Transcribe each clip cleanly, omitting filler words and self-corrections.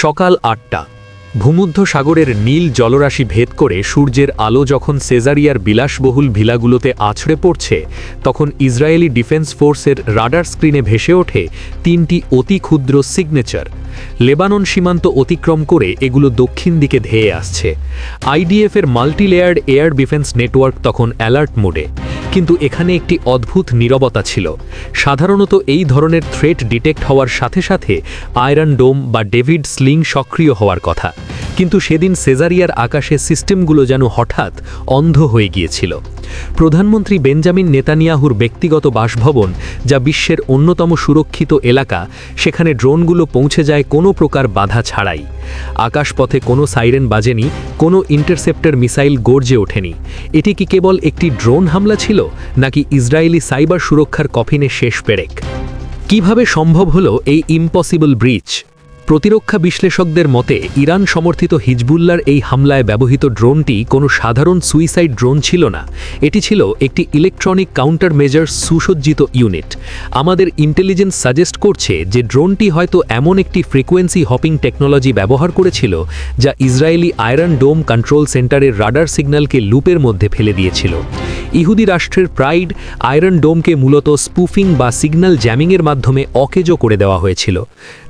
সকাল ৮টা। ভূমধ্য সাগরের নীল জলরাশি ভেদ করে সূর্যের আলো যখন সেজারিয়ার বিলাসবহুল ভিলাগুলোতে আছড়ে পড়ছে, তখন ইসরায়েলি ডিফেন্স ফোর্সের রাডার স্ক্রিনে ভেসে ওঠে তিনটি অতি ক্ষুদ্র সিগনেচার। লেবানন সীমান্ত অতিক্রম করে এগুলো দক্ষিণ দিকে ধেয়ে আসছে। আইডিএফের মাল্টিলেয়ার্ড এয়ার ডিফেন্স নেটওয়ার্ক তখন অ্যালার্ট মোডে। কিন্তু এখানে একটি অদ্ভুত নীরবতা ছিল। সাধারণত এই ধরনের থ্রেট ডিটেক্ট হওয়ার সাথে সাথে আয়রন ডোম বা ডেভিড স্লিং সক্রিয় হওয়ার কথা, কিন্তু সেদিন সেজারিয়ার আকাশে সিস্টেমগুলো যেন হঠাৎ অন্ধ হয়ে গিয়েছিল। প্রধানমন্ত্রী বেঞ্জামিন নেতানিয়াহুর ব্যক্তিগত বাসভবন, যা বিশ্বের অন্যতম সুরক্ষিত এলাকা, সেখানে ড্রোনগুলো পৌঁছে যায় কোনো প্রকার বাধা ছাড়াই। আকাশপথে কোনো সাইরেন বাজেনি, কোনো ইন্টারসেপ্টর মিসাইল গর্জে ওঠেনি। এটি কি কেবল একটি ড্রোন হামলা ছিল, নাকি ইসরায়েলি সাইবার সুরক্ষার কফিনে শেষ পেরেক? কিভাবে সম্ভব হলো এই ইম্পসিবল ব্রিচ? প্রতিরক্ষা বিশ্লেষকদের মতে ইরান সমর্থিত হিজবুল্লার এই হামলায় ব্যবহৃত ড্রোনটি কোনো সাধারণ সুইসাইড ড্রোন ছিল না। এটি ছিল একটি ইলেকট্রনিক কাউন্টার মেজার সুসজ্জিত ইউনিট। আমাদের ইন্টেলিজেন্স সাজেস্ট করছে যে ড্রোনটি হয়তো এমন একটি ফ্রিকোয়েন্সি হপিং টেকনোলজি ব্যবহার করেছিল, যা ইসরায়েলি আয়রন ডোম কন্ট্রোল সেন্টারের রাডার সিগন্যালকে লুপের মধ্যে ফেলে দিয়েছিল। ইহুদি রাষ্ট্রের প্রাইড আয়রন ডোমকে মূলত স্পুফিং বা সিগন্যাল জ্যামিংয়ের মাধ্যমে অকেজো করে দেওয়া হয়েছিল।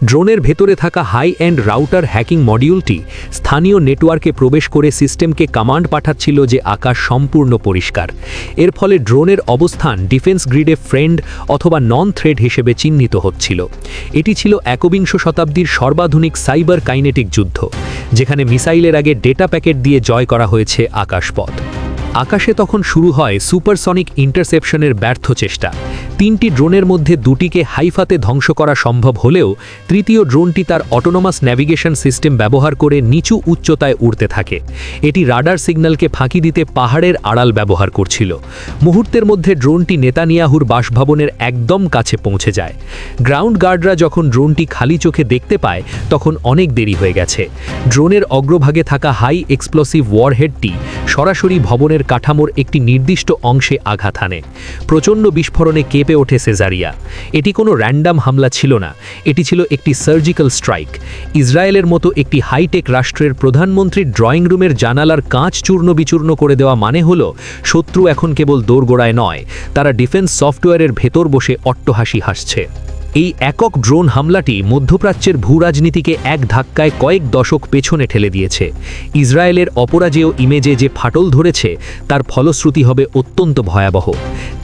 ড্রোনের ভেতরে থাকা হাই এন্ড রাউটার হ্যাকিং মডিউলটি স্থানীয় নেটওয়ার্কে প্রবেশ করে সিস্টেমকে কমান্ড পাঠাচ্ছিল যে আকাশ সম্পূর্ণ পরিষ্কার। এর ফলে ড্রোনের অবস্থান ডিফেন্স গ্রিডে ফ্রেন্ড অথবা নন থ্রেট হিসেবে চিহ্নিত হচ্ছিল। এটি ছিল একবিংশ শতাব্দীর সর্বাধুনিক সাইবার কাইনেটিক যুদ্ধ, যেখানে মিসাইলের আগে ডেটা প্যাকেট দিয়ে জয় করা হয়েছে আকাশপথ। আকাশে তখন শুরু হয় সুপারসনিক ইন্টারসেপশনের ব্যর্থ চেষ্টা। তিনটি ড্রোনের মধ্যে দুটিকে হাইফাতে ধ্বংস করা সম্ভব হলেও তৃতীয় ড্রোনটি তার অটোনোমাস ন্যাভিগেশন সিস্টেম ব্যবহার করে নিচু উচ্চতায় উড়তে থাকে। এটি রাডার সিগন্যালকে ফাঁকি দিতে পাহাড়ের আড়াল ব্যবহার করছিল। মুহূর্তের মধ্যে ড্রোনটি নেতানিয়াহুর বাসভবনের একদম কাছে পৌঁছে যায়। গ্রাউন্ড গার্ডরা যখন ড্রোনটি খালি চোখে দেখতে পায়, তখন অনেক দেরি হয়ে গেছে। ড্রোনের অগ্রভাগে থাকা হাই এক্সপ্লোসিভ ওয়ারহেডটি সরাসরি ভবনের কাঠামোর একটি নির্দিষ্ট অংশে আঘাত হানে। প্রচণ্ড বিস্ফোরণে কেঁপে ওঠে সেজারিয়া। এটি কোনো র্যান্ডাম হামলা ছিল না, এটি ছিল একটি সার্জিক্যাল স্ট্রাইক। ইসরায়েলের মতো একটি হাইটেক রাষ্ট্রের প্রধানমন্ত্রীর ড্রয়িং রুমের জানালার কাঁচ চূর্ণ বিচূর্ণ করে দেওয়া মানে হলো শত্রু এখন কেবল দোরগোড়ায় নয়, তারা ডিফেন্স সফটওয়্যারের ভেতর বসে অট্টহাসি হাসছে। এই একক ড্রোন হামলাটি মধ্যপ্রাচ্যের ভূরাজনীতিকে এক ধাক্কায় কয়েক দশক পেছনে ঠেলে দিয়েছে। ইসরায়েলের অপরাজেয় ইমেজে যে ফাটল ধরেছে, তার ফলশ্রুতি হবে অত্যন্ত ভয়াবহ।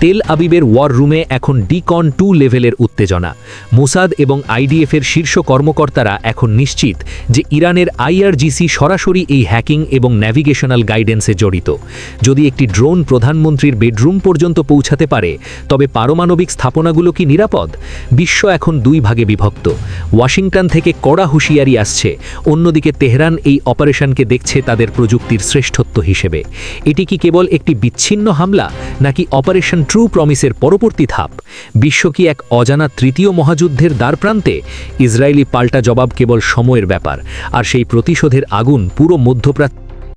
তেল আবিবের ওয়ার রুমে এখন ডিকন 2 লেভেলের উত্তেজনা। মোসাদ এবং আইডিএফের শীর্ষ কর্মকর্তারা এখন নিশ্চিত যে ইরানের আইআরজিসি সরাসরি এই হ্যাকিং এবং ন্যাভিগেশনাল গাইডেন্সে জড়িত। যদি একটি ড্রোন প্রধানমন্ত্রীর বেডরুম পর্যন্ত পৌঁছাতে পারে, তবে পারমাণবিক স্থাপনাগুলো কি নিরাপদ? বিশ্ব এখন দুই ভাগে বিভক্ত। ওয়াশিংটন থেকে কড়া হুঁশিয়ারি আসছে, অন্যদিকে তেহরান এই অপারেশনকে দেখছে তাদের প্রযুক্তির শ্রেষ্ঠত্ব হিসেবে। এটি কি কেবল একটি বিচ্ছিন্ন হামলা, নাকি অপারেশন ট্রু প্রমিসের পরবর্তী ধাপ? বিশ্ব কি এক অজানা তৃতীয় মহাযুদ্ধের দ্বারপ্রান্তে? ইসরায়েলি পাল্টা জবাব কেবল সময়ের ব্যাপার, আর সেই প্রতিশোধের আগুন পুরো মধ্যপ্রাচ্য